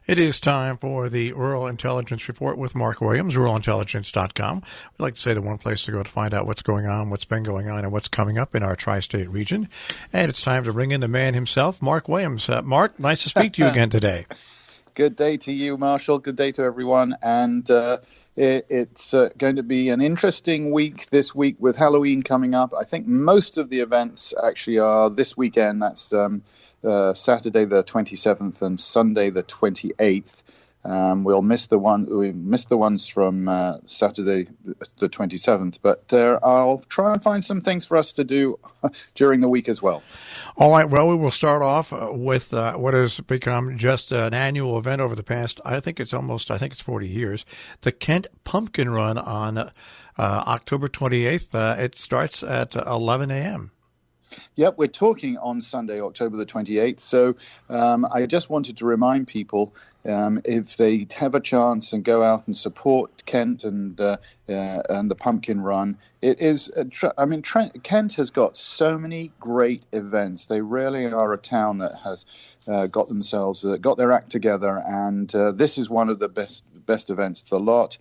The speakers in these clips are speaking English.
It is time for the Rural Intelligence Report with Mark Williams, ruralintelligence.com. We'd like to say the one place to go to find out what's going on, what's been going on, and what's coming up in our tri-state region. And it's time to bring in the man himself, Mark Williams. Mark, nice to speak to you again today. Good day to you, Marshall. Good day to everyone. And it's going to be an interesting week this week with Halloween coming up. I think most of the events actually are this weekend. That's Saturday the 27th and Sunday the 28th. We missed the ones from Saturday the 27th, but I'll try and find some things for us to do during the week as well. All right. Well, we will start off with what has become just an annual event over the past, I think it's 40 years, the Kent Pumpkin Run on October 28th. It starts at 11 a.m. Yep, we're talking on Sunday, October the 28th. So I just wanted to remind people, if they have a chance and go out and support Kent and the Pumpkin Run, it is. Kent has got so many great events. They really are a town that has got their act together, and this is one of the best events of the lot.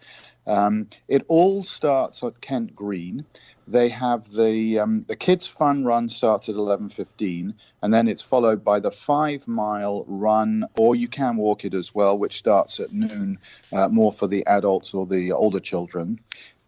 It all starts at Kent Green. They have the kids' fun run starts at 11:15, and then it's followed by the 5-mile run, or you can walk it as well, which starts at noon, more for the adults or the older children.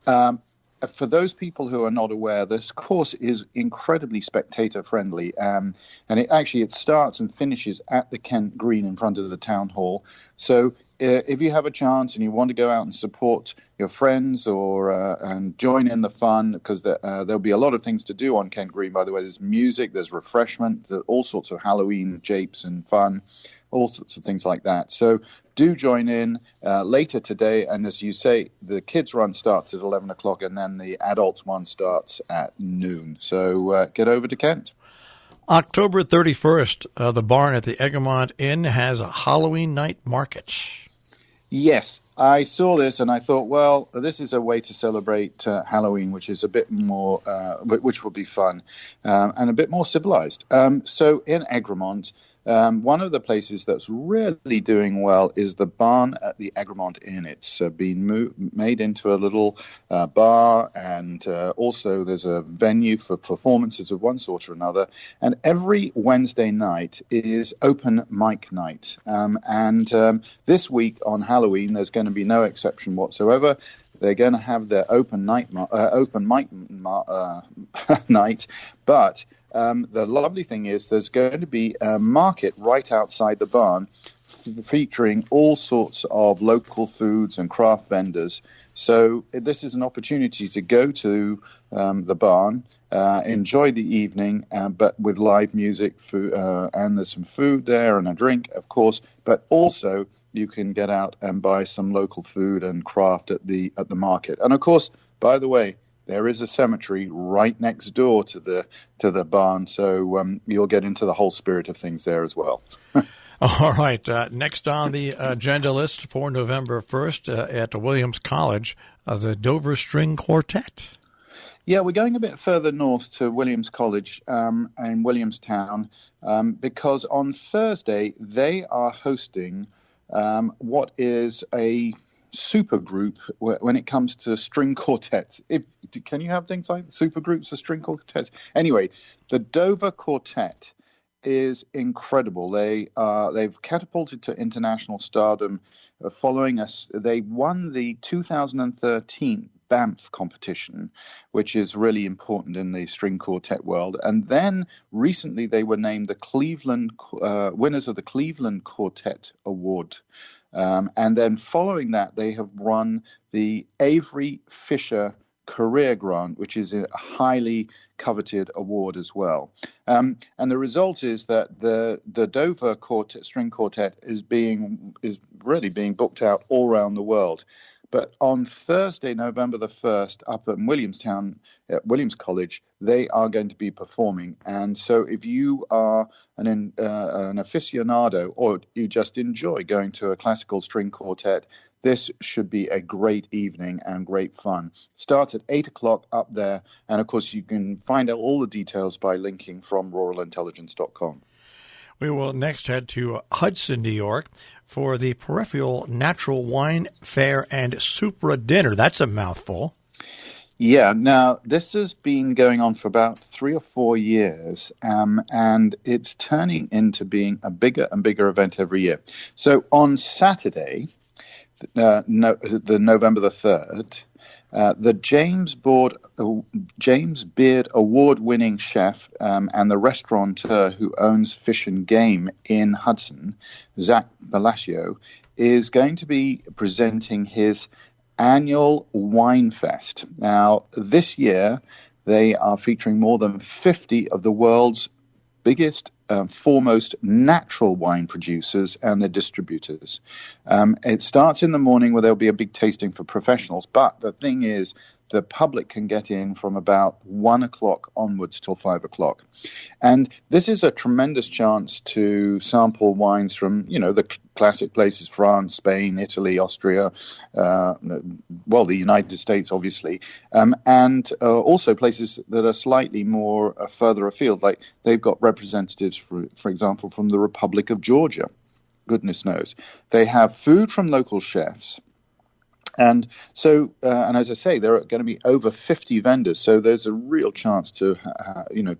For those people who are not aware, this course is incredibly spectator-friendly, and it starts and finishes at the Kent Green in front of the town hall. So if you have a chance and you want to go out and support your friends and join in the fun, because there'll be a lot of things to do on Kent Green, by the way. There's music, there's refreshment, there's all sorts of Halloween japes and fun, all sorts of things like that. So do join in later today. And as you say, the kids' run starts at 11 o'clock and then the adults' one starts at noon. So get over to Kent. October 31st, the barn at the Egremont Inn has a Halloween night market. Yes, I saw this and I thought, well, this is a way to celebrate Halloween, which is a bit more, which will be fun and a bit more civilized. So in Egremont, one of the places that's really doing well is the barn at the Egremont Inn. It's been made into a little bar, and also there's a venue for performances of one sort or another. And every Wednesday night is open mic night. This week on Halloween, there's going to be no exception whatsoever. They're going to have their open mic night, but the lovely thing is there's going to be a market right outside the barn featuring all sorts of local foods and craft vendors. So this is an opportunity to go to the barn, enjoy the evening, but with live music, food, and there's some food there and a drink, of course, but also you can get out and buy some local food and craft at the market. And of course, by the way, there is a cemetery right next door to the barn, so you'll get into the whole spirit of things there as well. All right. Next on the agenda list for November 1st at Williams College, the Dover String Quartet. Yeah, we're going a bit further north to Williams College in Williamstown because on Thursday they are hosting what is a super group when it comes to string quartets. Can you have things like super groups or string quartets? Anyway, the Dover Quartet is incredible. They've catapulted to international stardom following us. They won the 2013 Banff competition, which is really important in the string quartet world. And then recently they were named the Cleveland winners of the Cleveland Quartet Award. And then following that, they have won the Avery Fisher Career Grant, which is a highly coveted award as well. And the result is that the Dover String Quartet is really being booked out all around the world. But on Thursday, November the 1st, up at Williamstown, at Williams College, they are going to be performing. And so if you are an aficionado or you just enjoy going to a classical string quartet, this should be a great evening and great fun. Starts at 8 o'clock up there. And, of course, you can find out all the details by linking from ruralintelligence.com. We will next head to Hudson, New York, for the Peripheral Natural Wine Fair and Supra Dinner. That's a mouthful. Yeah, now this has been going on for about 3 or 4 years, and it's turning into being a bigger and bigger event every year. So on Saturday, the November the 3rd, the James Beard award-winning chef and the restaurateur who owns Fish and Game in Hudson, Zach Palacio, is going to be presenting his annual Wine Fest. Now, this year, they are featuring more than 50 of the world's biggest, foremost natural wine producers and their distributors. It starts in the morning where there'll be a big tasting for professionals, but the thing is, the public can get in from about 1 o'clock onwards till 5 o'clock. And this is a tremendous chance to sample wines from, the classic places, France, Spain, Italy, Austria, the United States, obviously, and also places that are slightly more further afield, like they've got representatives, for example, from the Republic of Georgia. Goodness knows. They have food from local chefs. And so, and as I say, there are going to be over 50 vendors, so there's a real chance to,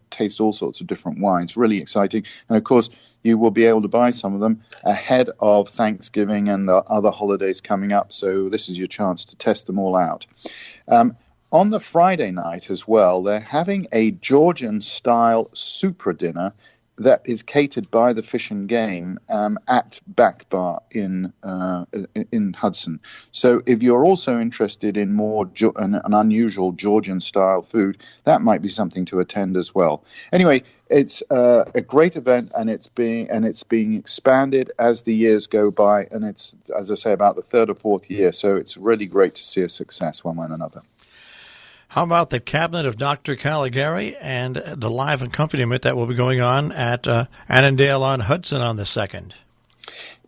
taste all sorts of different wines. Really exciting. And of course, you will be able to buy some of them ahead of Thanksgiving and the other holidays coming up. So this is your chance to test them all out. On the Friday night as well, they're having a Georgian-style Supra dinner that is catered by the Fish and Game at Back Bar in Hudson. So if you're also interested in more an unusual Georgian-style food, that might be something to attend as well. Anyway, it's a great event, and it's being expanded as the years go by, and it's, as I say, about the 3rd or 4th year. So it's really great to see a success one way and another. How about the Cabinet of Dr. Caligari and the live accompaniment that will be going on at Annandale-on-Hudson on the 2nd?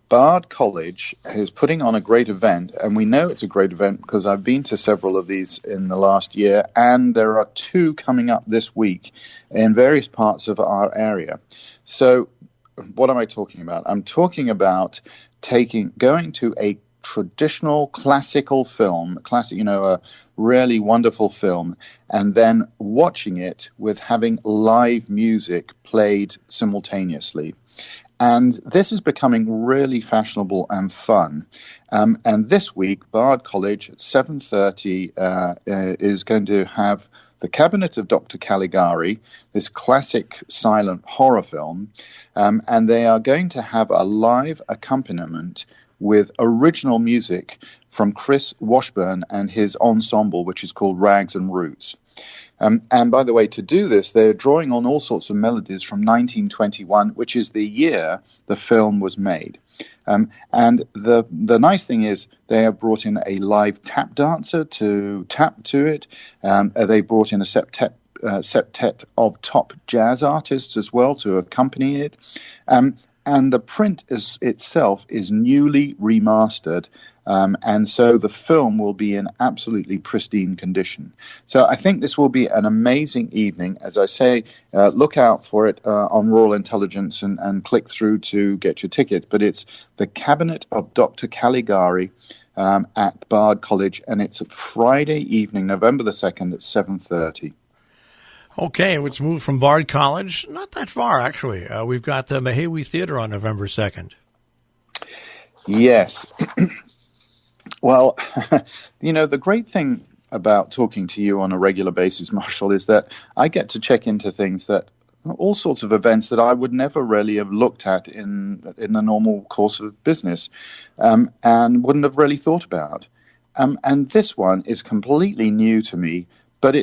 Bard College is putting on a great event, and we know it's a great event because I've been to several of these in the last year, and there are 2 coming up this week in various parts of our area. So what am I talking about? I'm talking about going to a traditional classical film, a really wonderful film, and then watching it with having live music played simultaneously. And this is becoming really fashionable and fun. And this week, Bard College at 7:30 is going to have The Cabinet of Dr. Caligari, this classic silent horror film, and they are going to have a live accompaniment with original music from Chris Washburn and his ensemble, which is called Rags and Roots. And by the way, to do this, they're drawing on all sorts of melodies from 1921, which is the year the film was made. And the nice thing is they have brought in a live tap dancer to tap to it. They brought in a septet of top jazz artists as well to accompany it. And the print itself is newly remastered, and so the film will be in absolutely pristine condition. So I think this will be an amazing evening. As I say, look out for it on Royal Intelligence and click through to get your tickets. But it's The Cabinet of Dr. Caligari at Bard College, and it's a Friday evening, November the 2nd at 7:30. Okay, let's move from Bard College. Not that far, actually. We've got the Mahawi Theater on November 2nd. Yes. Well, the great thing about talking to you on a regular basis, Marshall, is that I get to check into things that all sorts of events that I would never really have looked at in the normal course of business and wouldn't have really thought about. And this one is completely new to me. But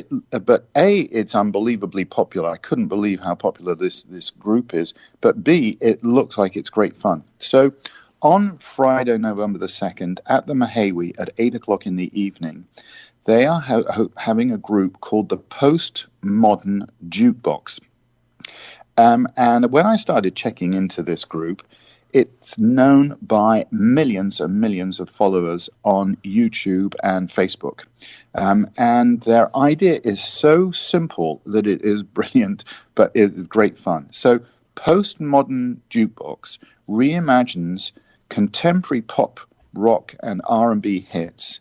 it's unbelievably popular. I couldn't believe how popular this group is. But B, it looks like it's great fun. So on Friday, November the 2nd, at the Mahawi at 8 o'clock in the evening, they are having a group called the Postmodern Jukebox. And when I started checking into this group, it's known by millions and millions of followers on YouTube and Facebook. And their idea is so simple that it is brilliant, but it is great fun. So postmodern jukebox reimagines contemporary pop, rock, and R&B hits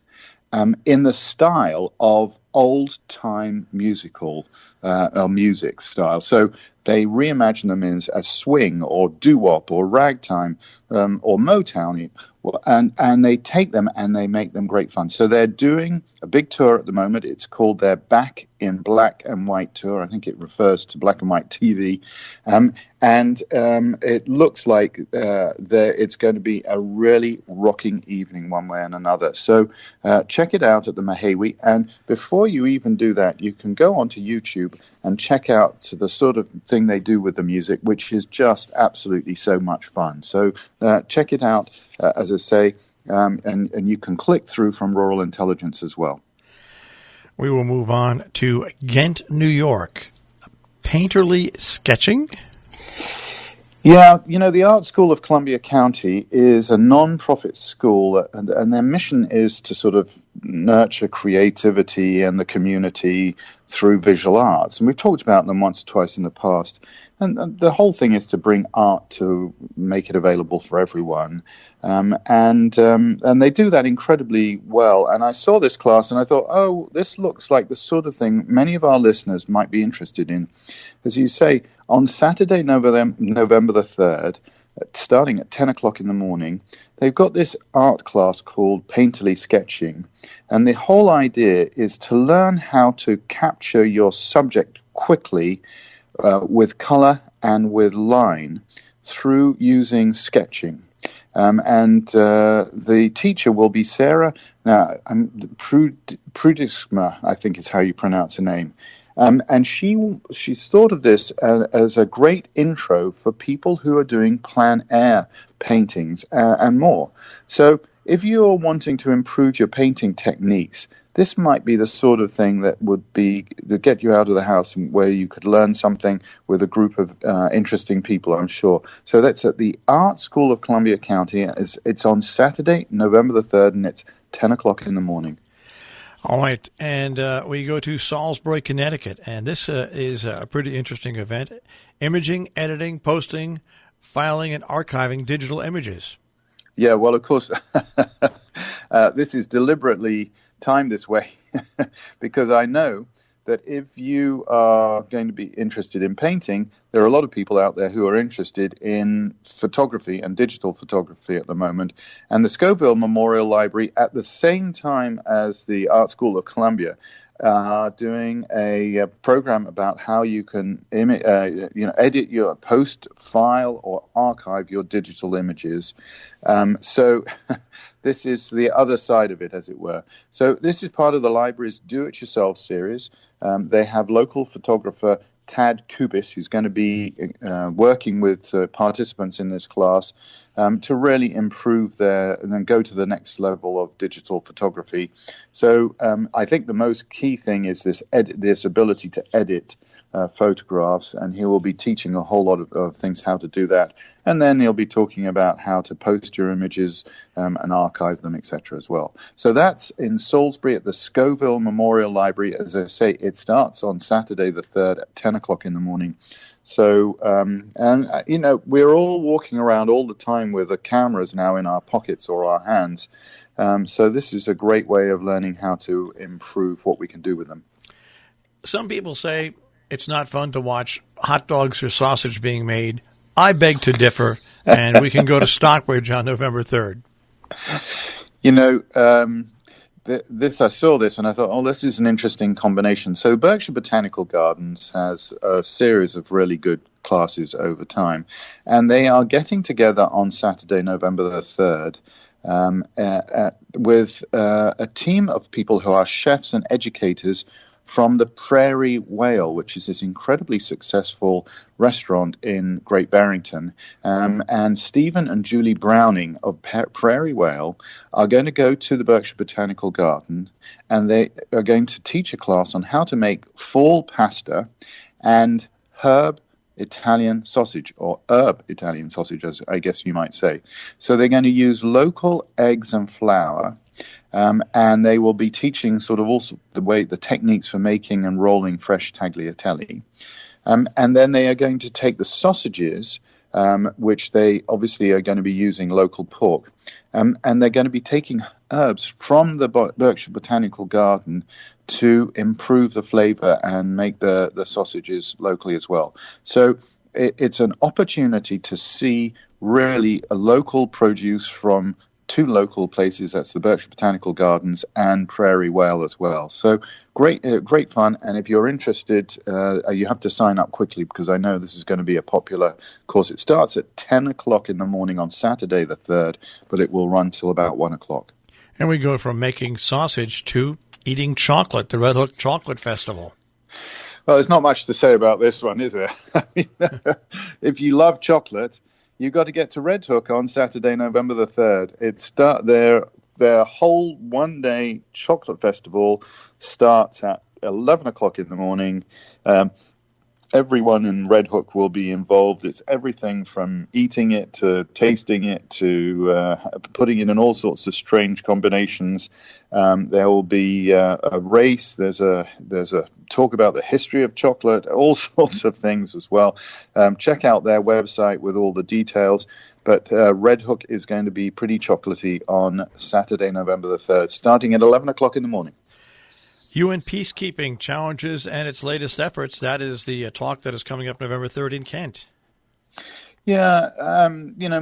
in the style of old-time musical music style. So they reimagine them as swing or doo-wop or ragtime or Motown, and they take them and they make them great fun. So they're doing a big tour at the moment. It's called their Back in Black and White tour. I think it refers to black and white TV. And it looks like it's going to be a really rocking evening one way and another. So check it out at the Mahawi. And before you even do that, you can go onto YouTube and check out the sort of thing they do with the music, which is just absolutely so much fun. So check it out, as I say, and you can click through from Rural Intelligence as well. We will move on to Ghent, New York. Painterly sketching? Yeah, the Art School of Columbia County is a non-profit school, and their mission is to sort of nurture creativity and the community through visual arts. And we've talked about them once or twice in the past. And the whole thing is to bring art to make it available for everyone. And they do that incredibly well. And I saw this class and I thought, oh, this looks like the sort of thing many of our listeners might be interested in. As you say, on Saturday, November the 3rd, starting at 10 o'clock in the morning, they've got this art class called Painterly Sketching. And the whole idea is to learn how to capture your subject quickly with color and with line through using sketching. And the teacher will be Sarah Prudisma, I think is how you pronounce her name. And she's thought of this as a great intro for people who are doing plein air paintings and more. So if you're wanting to improve your painting techniques, this might be the sort of thing that would get you out of the house and where you could learn something with a group of interesting people, I'm sure. So that's at the Art School of Columbia County. It's on Saturday, November the 3rd, and it's 10 o'clock in the morning. All right, and we go to Salisbury, Connecticut, and this is a pretty interesting event. Imaging, editing, posting, filing, and archiving digital images. Yeah, well, of course, this is deliberately timed this way because I know that if you are going to be interested in painting, there are a lot of people out there who are interested in photography and digital photography at the moment. And the Scoville Memorial Library, at the same time as the Art School of Columbia, are doing a program about how you can edit your post, file, or archive your digital images. So this is the other side of it, as it were. So this is part of the library's Do-It-Yourself series. They have local photographer Tad Kubis, who's going to be working with participants in this class to really improve and then go to the next level of digital photography. So I think the most key thing is this ability to edit photographs, and he will be teaching a whole lot of things how to do that. And then he'll be talking about how to post your images and archive them, etc. as well. So that's in Salisbury at the Scoville Memorial Library. As I say, it starts on Saturday the 3rd at 10 o'clock in the morning. So, we're all walking around all the time with the cameras now in our pockets or our hands. So this is a great way of learning how to improve what we can do with them. Some people say it's not fun to watch hot dogs or sausage being made. I beg to differ, and we can go to Stockbridge on November 3rd. I saw this and I thought, this is an interesting combination. So Berkshire Botanical Gardens has a series of really good classes over time, and they are getting together on Saturday, November the 3rd, with a team of people who are chefs and educators from the Prairie Whale, which is this incredibly successful restaurant in Great Barrington. And Stephen and Julie Browning of Prairie Whale are going to go to the Berkshire Botanical Garden, and they are going to teach a class on how to make fall pasta and herb Italian sausage, or herb Italian sausage, as I guess you might say. So they're going to use local eggs and flour, and they will be teaching sort of also the techniques for making and rolling fresh tagliatelle. And then they are going to take the sausages, which they obviously are going to be using local pork, and they're going to be taking herbs from the Berkshire Botanical Garden to improve the flavor and make the sausages locally as well. So it's an opportunity to see really a local produce from two local places. That's the Berkshire Botanical Gardens and Prairie Whale as well. So great fun. And if you're interested, you have to sign up quickly, because I know this is going to be a popular course. It starts at 10 o'clock in the morning on Saturday the 3rd, but it will run till about 1 o'clock. And we go from making sausage to eating chocolate, the Red Hook Chocolate Festival. Well, there's not much to say about this one, is there? I mean, if you love chocolate, you've got to get to Red Hook on Saturday, November the 3rd. Their whole one-day chocolate festival starts at 11 o'clock in the morning. Everyone in Red Hook will be involved. It's everything from eating it to tasting it to putting it in all sorts of strange combinations. There will be a race. There's a talk about the history of chocolate, all sorts of things as well. Check out their website with all the details. But Red Hook is going to be pretty chocolatey on Saturday, November the 3rd, starting at 11 o'clock in the morning. UN Peacekeeping Challenges and its latest efforts. That is the talk that is coming up November 3rd in Kent. Yeah,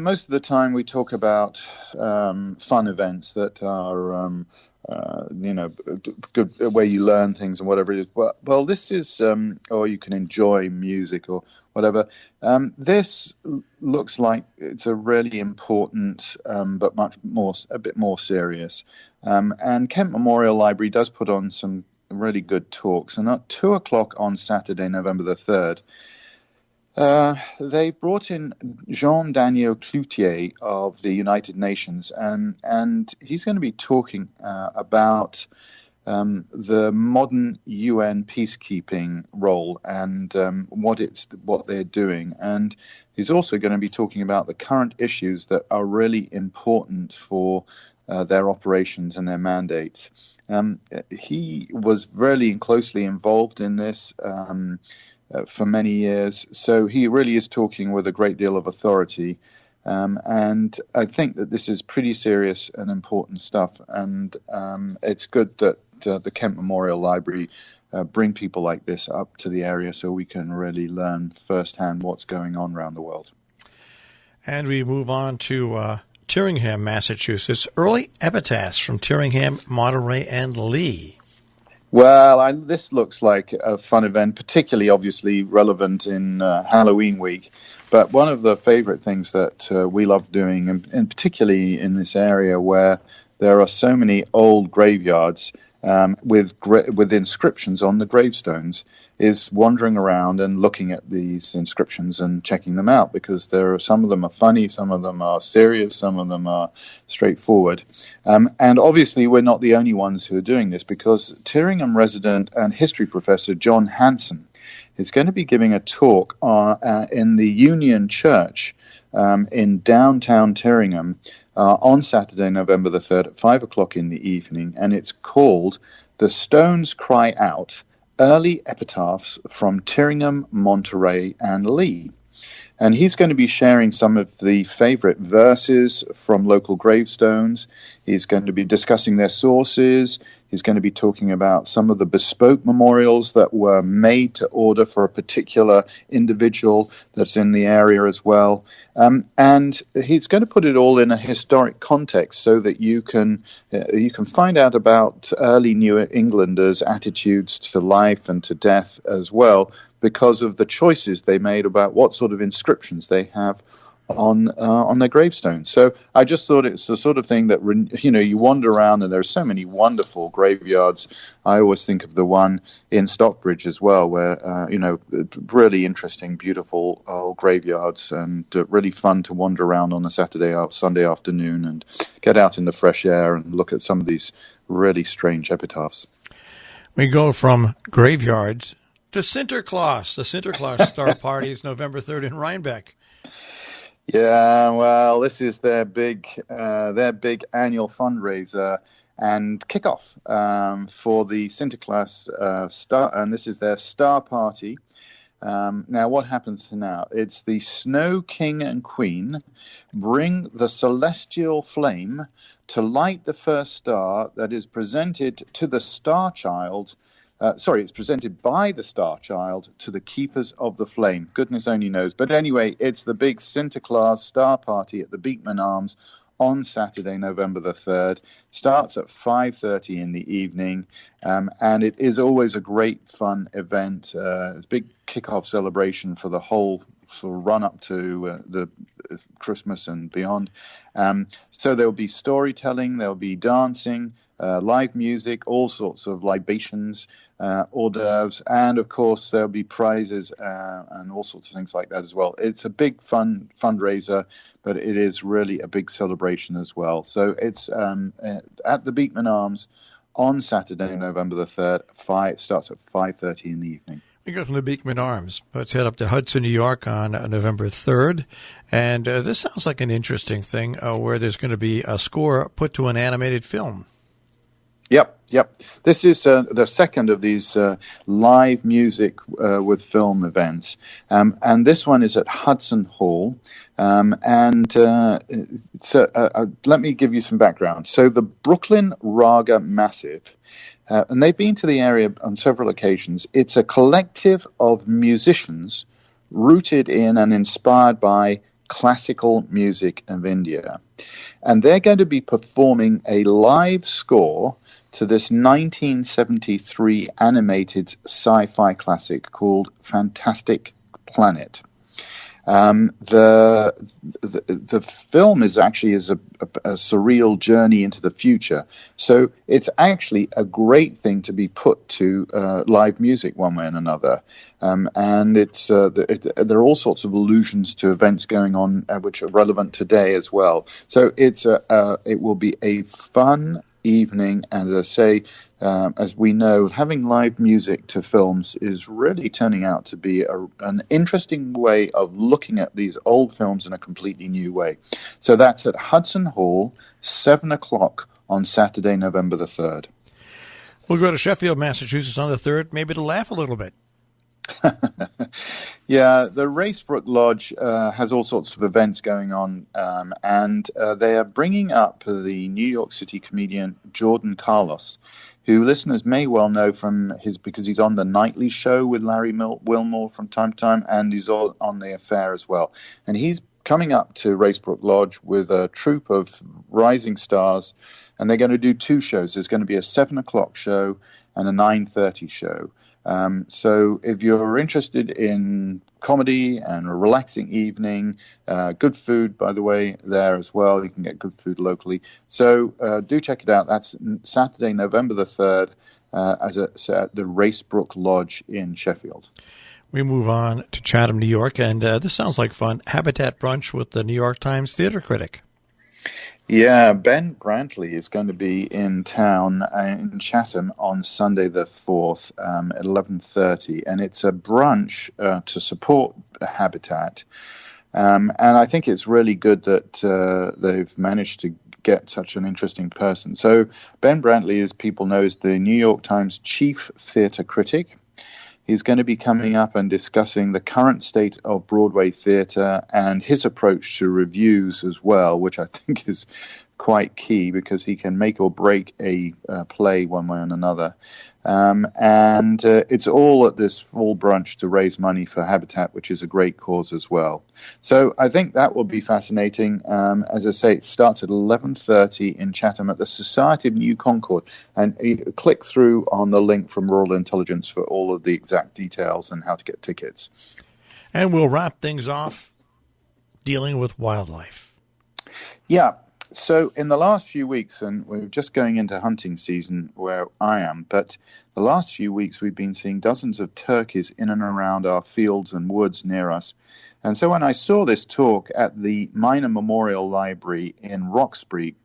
most of the time we talk about fun events that are, good, where you learn things and whatever it is. Well, this is, or you can enjoy music or whatever. This looks like it's a really important, but a bit more serious. And Kent Memorial Library does put on some really good talks. And at 2 o'clock on Saturday, November the 3rd, they brought in Jean-Daniel Cloutier of the United Nations, and he's going to be talking about the modern UN peacekeeping role and what they're doing. And he's also going to be talking about the current issues that are really important for their operations and their mandates. He was really closely involved in this for many years, so he really is talking with a great deal of authority. And I think that this is pretty serious and important stuff, and it's good that the Kent Memorial Library bring people like this up to the area so we can really learn firsthand what's going on around the world. And we move on to Tyringham, Massachusetts. Early epitaphs from Tyringham, Monterey, and Lee. Well, this looks like a fun event, particularly obviously relevant in Halloween week. But one of the favorite things that we love doing, and particularly in this area where there are so many old graveyards with inscriptions on the gravestones, is wandering around and looking at these inscriptions and checking them out, because some of them are funny, some of them are serious, some of them are straightforward. And obviously we're not the only ones who are doing this, because Tyringham resident and history professor John Hanson is going to be giving a talk in the Union Church in downtown Tyringham on Saturday, November the 3rd at 5 o'clock in the evening, and it's called The Stones Cry Out, Early Epitaphs from Tyringham, Monterey, and Lee. And he's going to be sharing some of the favorite verses from local gravestones. He's going to be discussing their sources. He's going to be talking about some of the bespoke memorials that were made to order for a particular individual that's in the area as well. And he's going to put it all in a historic context so that you can find out about early New Englanders' attitudes to life and to death as well, because of the choices they made about what sort of inscriptions they have on their gravestones. So I just thought it's the sort of thing that, you wander around and there are so many wonderful graveyards. I always think of the one in Stockbridge as well, where, really interesting, beautiful old graveyards, and really fun to wander around on a Sunday afternoon and get out in the fresh air and look at some of these really strange epitaphs. We go from graveyards to Sinterklaas. The Sinterklaas Star Party is November 3rd in Rhinebeck. Yeah, well, this is their big annual fundraiser and kickoff for the Sinterklaas Star, and this is their Star Party. Now, what happens now? It's the Snow King and Queen bring the celestial flame to light the first star that is presented to the Star Child. It's presented by the Star Child to the Keepers of the Flame. Goodness only knows. But anyway, it's the big Sinterklaas star party at the Beekman Arms on Saturday, November the 3rd. Starts at 5:30 in the evening, and it is always a great fun event. It's a big kickoff celebration for the whole sort of run up to the Christmas and beyond. So there'll be storytelling, there'll be dancing, live music, all sorts of libations, hors d'oeuvres, and of course there'll be prizes and all sorts of things like that as well. It's a big fundraiser, but it is really a big celebration as well. So it's at the Beekman Arms on Saturday, November the 3rd. Starts at 5:30 in the evening. We go from the Beekman Arms. Let's head up to Hudson, New York on November 3rd. And this sounds like an interesting thing where there's going to be a score put to an animated film. Yep. This is the second of these live music with film events. And this one is at Hudson Hall. Let me give you some background. So the Brooklyn Raga Massive, and they've been to the area on several occasions. It's a collective of musicians rooted in and inspired by classical music of India. And they're going to be performing a live score to this 1973 animated sci-fi classic called Fantastic Planet. The film is actually a surreal journey into the future. So it's actually a great thing to be put to live music one way and another. And it's there are all sorts of allusions to events going on which are relevant today as well. So it will be a fun evening, and as I say, as we know, having live music to films is really turning out to be an interesting way of looking at these old films in a completely new way. So that's at Hudson Hall, 7 o'clock on Saturday, November the 3rd. We'll go to Sheffield, Massachusetts on the 3rd, maybe to laugh a little bit. Yeah, the Racebrook Lodge has all sorts of events going on, and they are bringing up the New York City comedian Jordan Carlos, who listeners may well know because he's on the Nightly Show with Larry Wilmore from time to time, and he's on The Affair as well. And he's coming up to Racebrook Lodge with a troupe of rising stars, and they're going to do two shows. There's going to be a 7 o'clock show and a 9:30 show. So if you're interested in comedy and a relaxing evening, good food, by the way, there as well. You can get good food locally. So do check it out. That's Saturday, November the 3rd, at the Racebrook Lodge in Sheffield. We move on to Chatham, New York, and this sounds like fun. Habitat Brunch with the New York Times theater critic. Yeah, Ben Brantley is going to be in town in Chatham on Sunday the 4th at 11:30, and it's a brunch to support Habitat. And I think it's really good that they've managed to get such an interesting person. So Ben Brantley, as people know, is the New York Times chief theatre critic. He's going to be coming up and discussing the current state of Broadway theatre and his approach to reviews as well, which I think is quite key because he can make or break a play one way or another. And it's all at this full brunch to raise money for Habitat, which is a great cause as well. So I think that will be fascinating. As I say, it starts at 11:30 in Chatham at the Society of New Concord. And you click through on the link from Rural Intelligence for all of the exact details and how to get tickets. And we'll wrap things off dealing with wildlife. Yeah. So in the last few weeks, and we're just going into hunting season where I am, but the last few weeks we've been seeing dozens of turkeys in and around our fields and woods near us. And so when I saw this talk at the Minor Memorial Library in Roxbury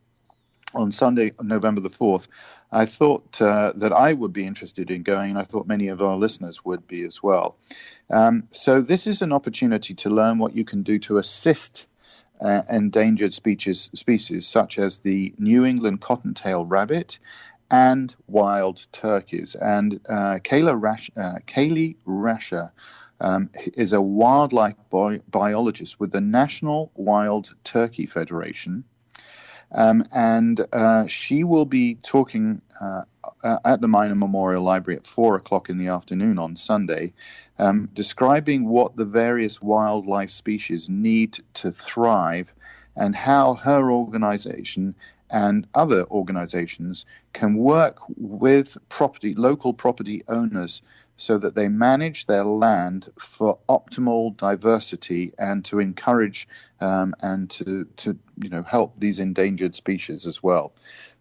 on Sunday, November the 4th, I thought that I would be interested in going, and I thought many of our listeners would be as well. So this is an opportunity to learn what you can do to assist endangered species such as the New England cottontail rabbit and wild turkeys. And Kaylee Rasher is a wildlife biologist with the National Wild Turkey Federation. And she will be talking at the Minor Memorial Library at 4:00 in the afternoon on Sunday, describing what the various wildlife species need to thrive and how her organization and other organizations can work with local property owners so that they manage their land for optimal diversity and to encourage and to help these endangered species as well.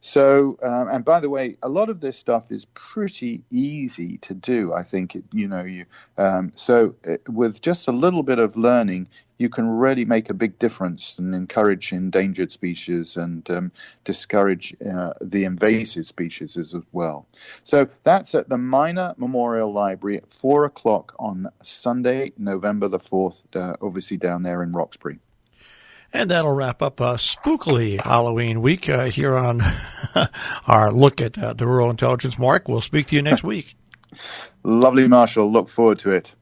So, and by the way, a lot of this stuff is pretty easy to do. I think with just a little bit of learning, you can really make a big difference and encourage endangered species and discourage the invasive species as well. So that's at the Minor Memorial Library at 4:00 on Sunday, November the 4th, obviously down there in Roxbury. And that'll wrap up a spookily Halloween week here on our look at the Rural Intelligence. Mark, we'll speak to you next week. Lovely, Marshall. Look forward to it.